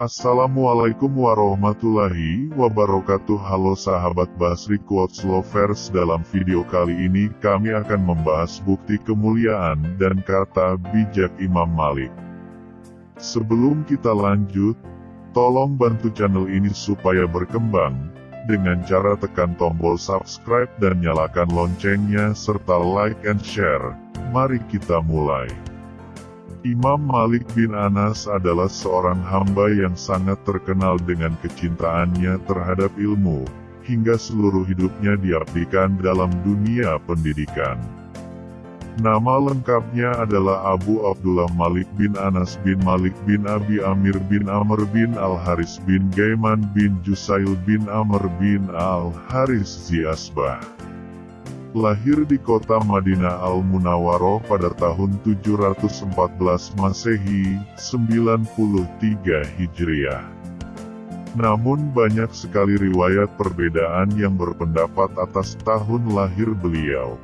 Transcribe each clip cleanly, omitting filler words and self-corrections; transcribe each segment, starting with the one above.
Assalamualaikum warahmatullahi wabarakatuh. Halo sahabat Basri Quotes Lovers, dalam video kali ini kami akan membahas bukti kemuliaan dan kata bijak Imam Malik. Sebelum kita lanjut, tolong bantu channel ini supaya berkembang dengan cara tekan tombol subscribe dan nyalakan loncengnya serta like and share. Mari kita mulai. Imam Malik bin Anas adalah seorang hamba yang sangat terkenal dengan kecintaannya terhadap ilmu, hingga seluruh hidupnya diabdikan dalam dunia pendidikan. Nama lengkapnya adalah Abu Abdullah Malik bin Anas bin Malik bin Abi Amir bin Amr bin Al-Haris bin Gaiman bin Jusail bin Amr bin Al-Haris Ziasbah. Lahir di kota Madinah Al-Munawwaroh pada tahun 714 Masehi, 93 Hijriah. Namun banyak sekali riwayat perbedaan yang berpendapat atas tahun lahir beliau.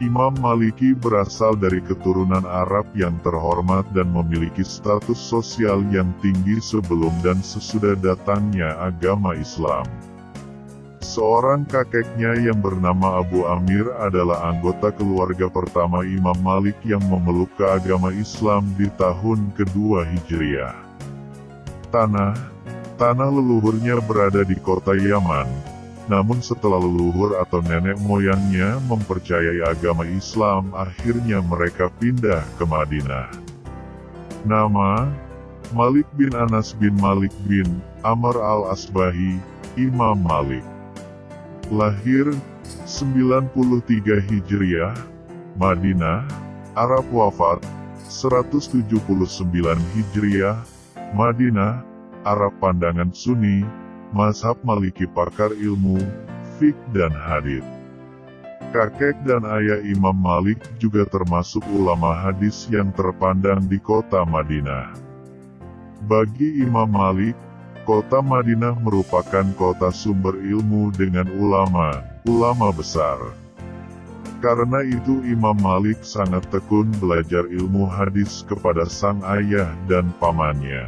Imam Maliki berasal dari keturunan Arab yang terhormat dan memiliki status sosial yang tinggi sebelum dan sesudah datangnya agama Islam. Seorang kakeknya yang bernama Abu Amir adalah anggota keluarga pertama Imam Malik yang memeluk keagama Islam di tahun kedua Hijriah. Tanah leluhurnya berada di kota Yaman, namun setelah leluhur atau nenek moyangnya mempercayai agama Islam, akhirnya mereka pindah ke Madinah. Nama: Malik bin Anas bin Malik bin Amr al-Asbahi, Imam Malik. Lahir 93 Hijriah, Madinah, Arab. Wafat 179 Hijriah, Madinah, Arab. Pandangan Sunni, mazhab Maliki, pakar ilmu fiqh dan hadits. Kakek dan ayah Imam Malik juga termasuk ulama hadis yang terpandang di kota Madinah. Bagi Imam Malik, kota Madinah merupakan kota sumber ilmu dengan ulama besar. Karena itu Imam Malik sangat tekun belajar ilmu hadis kepada sang ayah dan pamannya.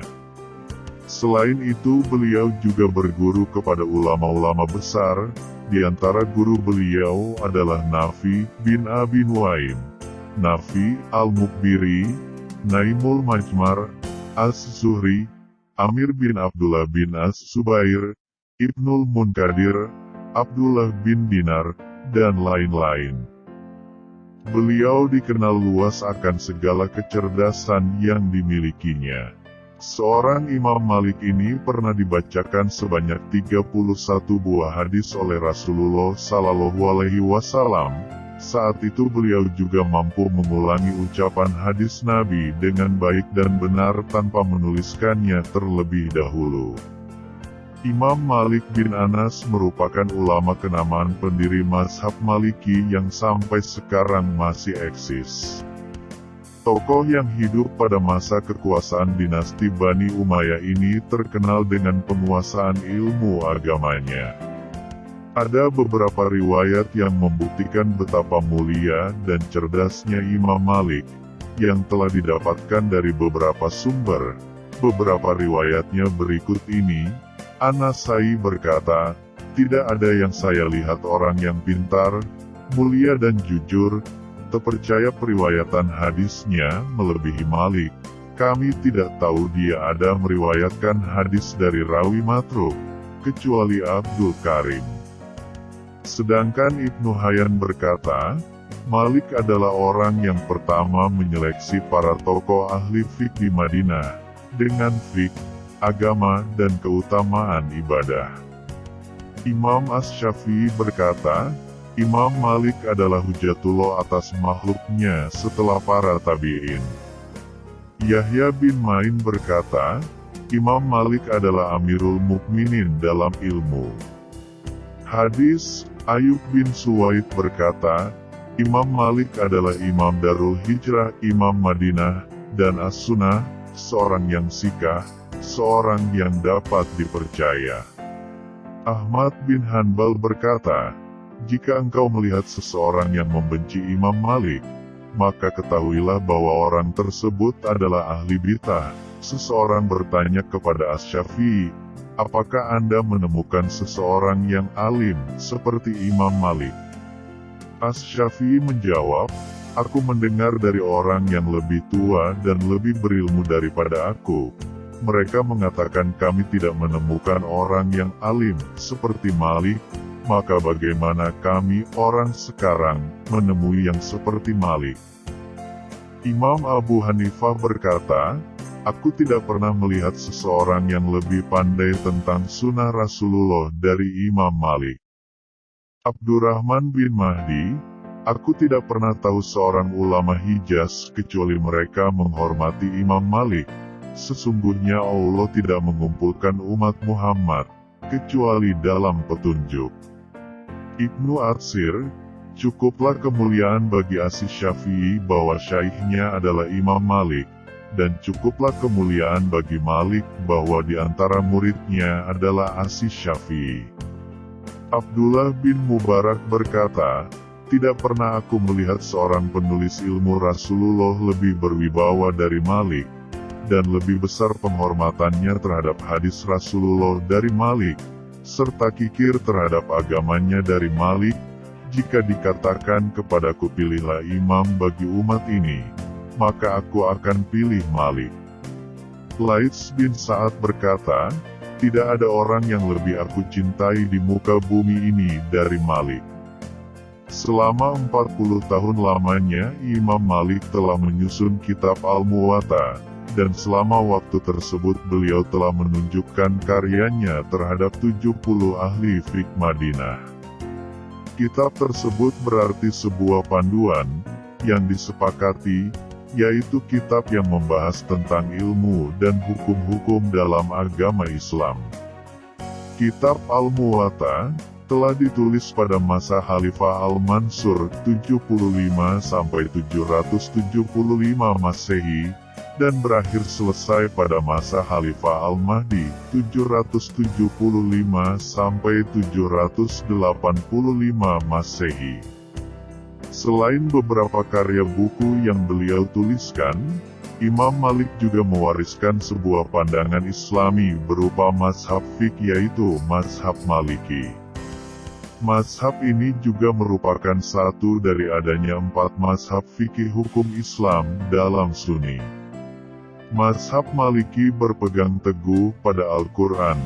Selain itu beliau juga berguru kepada ulama-ulama besar, di antara guru beliau adalah Nafi bin Abi Nuaim, Nafi al-Mukbiri, Naimul Majmar, Az-Zuhri, Amir bin Abdullah bin Az-Zubair, Ibnul Munkadir, Abdullah bin Dinar, dan lain-lain. Beliau dikenal luas akan segala kecerdasan yang dimilikinya. Seorang Imam Malik ini pernah dibacakan sebanyak 31 buah hadis oleh Rasulullah Sallallahu Alaihi Wasallam. Saat itu beliau juga mampu mengulangi ucapan hadis Nabi dengan baik dan benar tanpa menuliskannya terlebih dahulu. Imam Malik bin Anas merupakan ulama kenamaan pendiri mazhab Maliki yang sampai sekarang masih eksis. Tokoh yang hidup pada masa kekuasaan dinasti Bani Umayyah ini terkenal dengan penguasaan ilmu agamanya. Ada beberapa riwayat yang membuktikan betapa mulia dan cerdasnya Imam Malik, yang telah didapatkan dari beberapa sumber. Beberapa riwayatnya berikut ini. An-Nasai berkata, "Tidak ada yang saya lihat orang yang pintar, mulia dan jujur, terpercaya periwayatan hadisnya melebihi Malik. Kami tidak tahu dia ada meriwayatkan hadis dari rawi matruk, kecuali Abdul Karim." Sedangkan Ibnu Hayyan berkata, Malik adalah orang yang pertama menyeleksi para tokoh ahli fiqh di Madinah, dengan fiqh, agama, dan keutamaan ibadah. Imam Asy-Syafi'i berkata, Imam Malik adalah hujatullah atas makhluknya setelah para tabi'in. Yahya bin Ma'in berkata, Imam Malik adalah Amirul Mukminin dalam ilmu hadis. Ayub bin Suwaid berkata, Imam Malik adalah Imam Darul Hijrah, Imam Madinah, dan As-Sunnah, seorang yang sikah, seorang yang dapat dipercaya. Ahmad bin Hanbal berkata, jika engkau melihat seseorang yang membenci Imam Malik, maka ketahuilah bahwa orang tersebut adalah ahli bid'ah, Seseorang bertanya kepada Asy-Syafi'i, apakah Anda menemukan seseorang yang alim seperti Imam Malik? Asy-Syafi'i menjawab, aku mendengar dari orang yang lebih tua dan lebih berilmu daripada aku. Mereka mengatakan kami tidak menemukan orang yang alim seperti Malik, maka bagaimana kami orang sekarang menemui yang seperti Malik? Imam Abu Hanifah berkata, aku tidak pernah melihat seseorang yang lebih pandai tentang sunnah Rasulullah dari Imam Malik. Abdurrahman bin Mahdi, aku tidak pernah tahu seorang ulama Hijaz kecuali mereka menghormati Imam Malik. Sesungguhnya Allah tidak mengumpulkan umat Muhammad, kecuali dalam petunjuk. Ibnu Atsir, cukuplah kemuliaan bagi Asy-Syafi'i bahwa syaikhnya adalah Imam Malik, dan cukuplah kemuliaan bagi Malik bahwa di antara muridnya adalah Asy-Syafi'i. Abdullah bin Mubarak berkata, tidak pernah aku melihat seorang penulis ilmu Rasulullah lebih berwibawa dari Malik, dan lebih besar penghormatannya terhadap hadis Rasulullah dari Malik, serta kikir terhadap agamanya dari Malik. Jika dikatakan kepadaku pilihlah imam bagi umat ini, maka aku akan pilih Malik. Laits bin Sa'ad berkata, tidak ada orang yang lebih aku cintai di muka bumi ini dari Malik. Selama 40 tahun lamanya Imam Malik telah menyusun kitab Al-Muwatta, dan selama waktu tersebut beliau telah menunjukkan karyanya terhadap 70 ahli fiqh Madinah. Kitab tersebut berarti sebuah panduan, yang disepakati, yaitu kitab yang membahas tentang ilmu dan hukum-hukum dalam agama Islam. Kitab Al-Muwatta telah ditulis pada masa Khalifah Al-Mansur 75–775 Masehi, dan berakhir selesai pada masa Khalifah Al-Mahdi 775–785 Masehi. Selain beberapa karya buku yang beliau tuliskan, Imam Malik juga mewariskan sebuah pandangan Islami berupa mazhab fiqh yaitu mazhab Maliki. Mazhab ini juga merupakan satu dari adanya 4 mazhab fikih hukum Islam dalam Sunni. Mazhab Maliki berpegang teguh pada Al-Quran,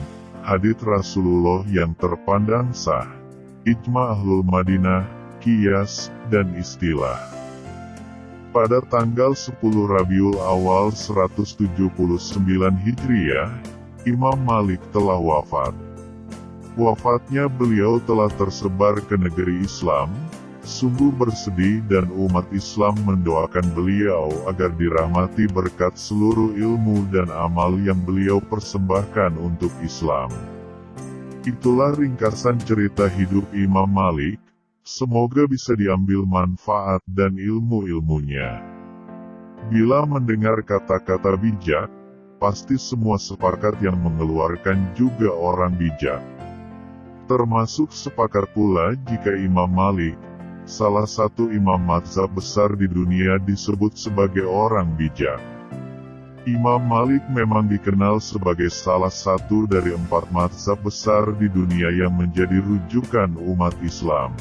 hadits Rasulullah yang terpandang sah, ijma Ahlul Madinah, qiyas, dan istilah. Pada tanggal 10 Rabiul Awal 179 Hijriah, Imam Malik telah wafat. Wafatnya beliau telah tersebar ke negeri Islam. Sungguh bersedih dan umat Islam mendoakan beliau agar dirahmati berkat seluruh ilmu dan amal yang beliau persembahkan untuk Islam. Itulah ringkasan cerita hidup Imam Malik, semoga bisa diambil manfaat dan ilmu-ilmunya. Bila mendengar kata-kata bijak, pasti semua sepakat yang mengeluarkan juga orang bijak. Termasuk sepakat pula jika Imam Malik, salah satu imam mazhab besar di dunia disebut sebagai orang bijak. Imam Malik memang dikenal sebagai salah satu dari 4 mazhab besar di dunia yang menjadi rujukan umat Islam.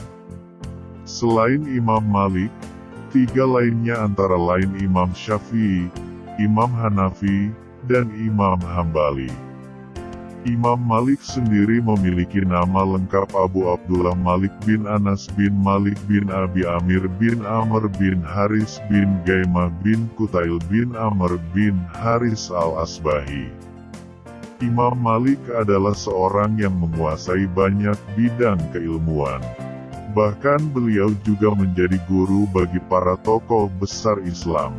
Selain Imam Malik, 3 lainnya antara lain Imam Syafi'i, Imam Hanafi, dan Imam Hambali. Imam Malik sendiri memiliki nama lengkap Abu Abdullah Malik bin Anas bin Malik bin Abi Amir bin Amr bin Haris bin Gaimah bin Kutail bin Amr bin Haris al-Asbahi. Imam Malik adalah seorang yang menguasai banyak bidang keilmuan. Bahkan beliau juga menjadi guru bagi para tokoh besar Islam.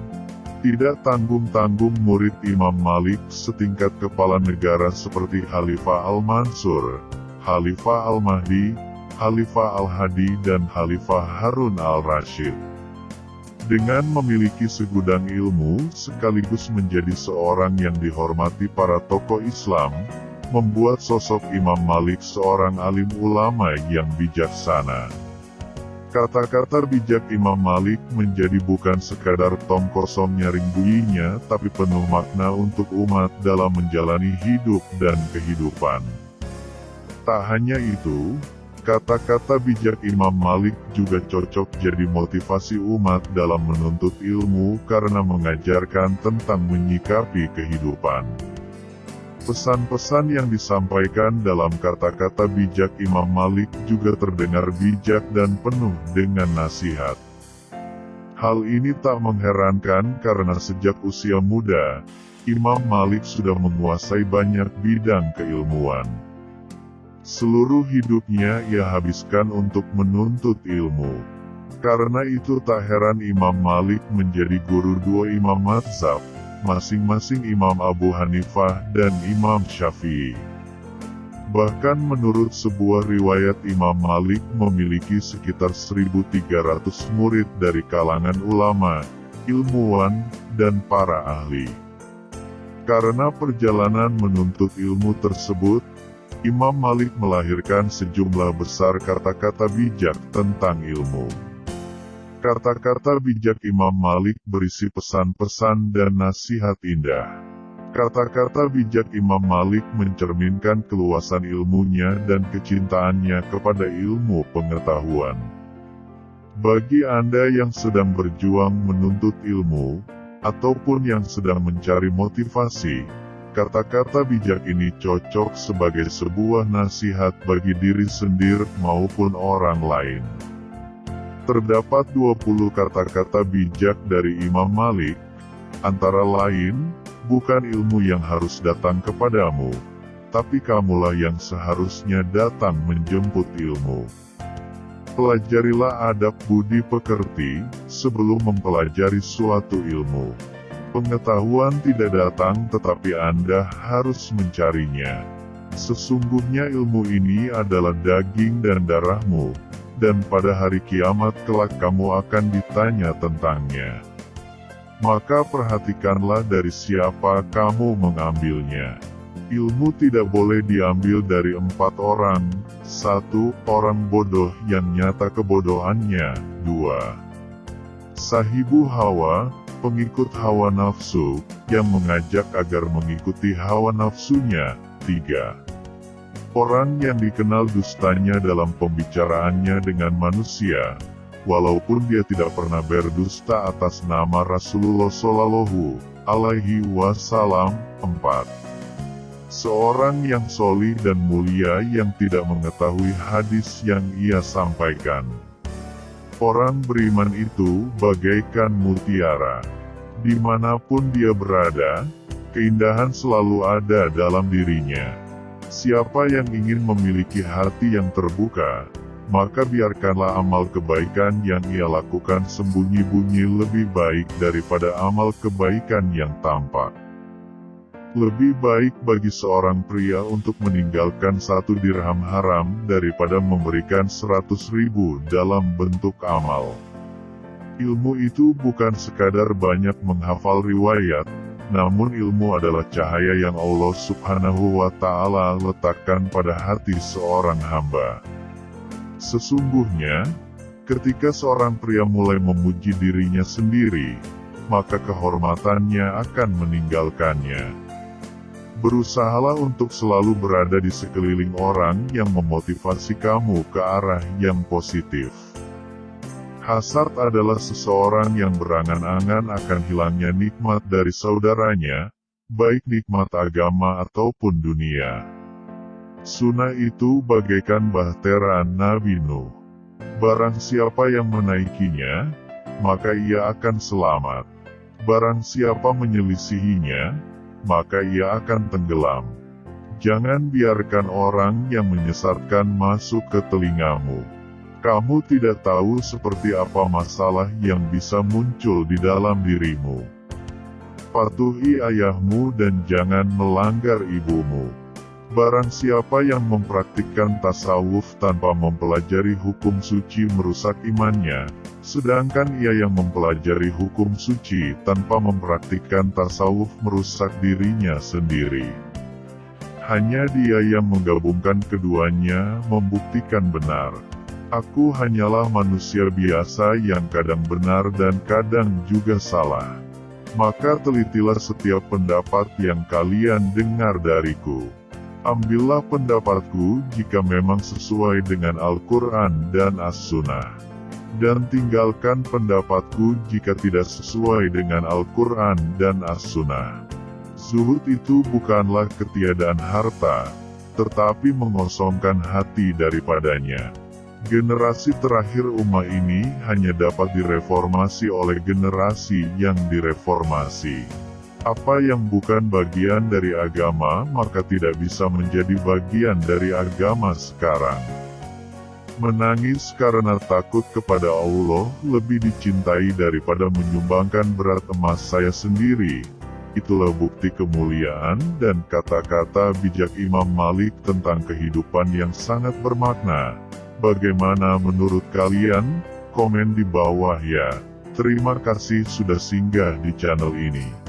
Tidak tanggung-tanggung murid Imam Malik setingkat kepala negara seperti Khalifah Al-Mansur, Khalifah Al-Mahdi, Khalifah Al-Hadi dan Khalifah Harun Al-Rashid. Dengan memiliki segudang ilmu sekaligus menjadi seorang yang dihormati para tokoh Islam, membuat sosok Imam Malik seorang alim ulama yang bijaksana. Kata-kata bijak Imam Malik menjadi bukan sekadar tong kosong nyaring bunyinya, tapi penuh makna untuk umat dalam menjalani hidup dan kehidupan. Tak hanya itu, kata-kata bijak Imam Malik juga cocok jadi motivasi umat dalam menuntut ilmu karena mengajarkan tentang menyikapi kehidupan. Pesan-pesan yang disampaikan dalam kata-kata bijak Imam Malik juga terdengar bijak dan penuh dengan nasihat. Hal ini tak mengherankan karena sejak usia muda, Imam Malik sudah menguasai banyak bidang keilmuan. Seluruh hidupnya ia habiskan untuk menuntut ilmu. Karena itu tak heran Imam Malik menjadi guru dua imam mazhab, masing-masing Imam Abu Hanifah dan Imam Syafi'i. Bahkan menurut sebuah riwayat Imam Malik memiliki sekitar 1.300 murid dari kalangan ulama, ilmuwan, dan para ahli. Karena perjalanan menuntut ilmu tersebut, Imam Malik melahirkan sejumlah besar kata-kata bijak tentang ilmu. Kata-kata bijak Imam Malik berisi pesan-pesan dan nasihat indah. Kata-kata bijak Imam Malik mencerminkan keluasan ilmunya dan kecintaannya kepada ilmu pengetahuan. Bagi Anda yang sedang berjuang menuntut ilmu, ataupun yang sedang mencari motivasi, kata-kata bijak ini cocok sebagai sebuah nasihat bagi diri sendiri maupun orang lain. Terdapat 20 kata-kata bijak dari Imam Malik, antara lain, bukan ilmu yang harus datang kepadamu, tapi kamulah yang seharusnya datang menjemput ilmu. Pelajarilah adab budi pekerti, sebelum mempelajari suatu ilmu. Pengetahuan tidak datang tetapi Anda harus mencarinya. Sesungguhnya ilmu ini adalah daging dan darahmu, dan pada hari kiamat kelak kamu akan ditanya tentangnya. Maka perhatikanlah dari siapa kamu mengambilnya. Ilmu tidak boleh diambil dari 4 orang. 1. Orang bodoh yang nyata kebodohannya. 2. Sahibu hawa, pengikut hawa nafsu, yang mengajak agar mengikuti hawa nafsunya. 3. Orang yang dikenal dustanya dalam pembicaraannya dengan manusia, walaupun dia tidak pernah berdusta atas nama Rasulullah Shallallahu Alaihi Wasallam. 4. Seorang yang solih dan mulia yang tidak mengetahui hadis yang ia sampaikan. Orang beriman itu bagaikan mutiara. Dimanapun dia berada, keindahan selalu ada dalam dirinya. Siapa yang ingin memiliki hati yang terbuka, maka biarkanlah amal kebaikan yang ia lakukan sembunyi-bunyi lebih baik daripada amal kebaikan yang tampak. Lebih baik bagi seorang pria untuk meninggalkan 1 dirham haram daripada memberikan 100.000 dalam bentuk amal. Ilmu itu bukan sekadar banyak menghafal riwayat, namun ilmu adalah cahaya yang Allah Subhanahu wa Ta'ala letakkan pada hati seorang hamba. Sesungguhnya, ketika seorang pria mulai memuji dirinya sendiri, maka kehormatannya akan meninggalkannya. Berusahalah untuk selalu berada di sekeliling orang yang memotivasi kamu ke arah yang positif. Hasad adalah seseorang yang berangan-angan akan hilangnya nikmat dari saudaranya, baik nikmat agama ataupun dunia. Sunnah itu bagaikan bahtera Nabi Nuh. Barang siapa yang menaikinya, maka ia akan selamat. Barang siapa menyelisihinya, maka ia akan tenggelam. Jangan biarkan orang yang menyesatkan masuk ke telingamu. Kamu tidak tahu seperti apa masalah yang bisa muncul di dalam dirimu. Patuhi ayahmu dan jangan melanggar ibumu. Barang siapa yang mempraktikkan tasawuf tanpa mempelajari hukum suci merusak imannya, sedangkan ia yang mempelajari hukum suci tanpa mempraktikkan tasawuf merusak dirinya sendiri. Hanya dia yang menggabungkan keduanya membuktikan benar. Aku hanyalah manusia biasa yang kadang benar dan kadang juga salah. Maka telitilah setiap pendapat yang kalian dengar dariku. Ambillah pendapatku jika memang sesuai dengan Al-Quran dan As-Sunnah. Dan tinggalkan pendapatku jika tidak sesuai dengan Al-Quran dan As-Sunnah. Zuhud itu bukanlah ketiadaan harta, tetapi mengosongkan hati daripadanya. Generasi terakhir umat ini hanya dapat direformasi oleh generasi yang direformasi. Apa yang bukan bagian dari agama maka tidak bisa menjadi bagian dari agama sekarang. Menangis karena takut kepada Allah lebih dicintai daripada menyumbangkan berat emas saya sendiri. Itulah bukti kemuliaan dan kata-kata bijak Imam Malik tentang kehidupan yang sangat bermakna. Bagaimana menurut kalian? Komen di bawah ya. Terima kasih sudah singgah di channel ini.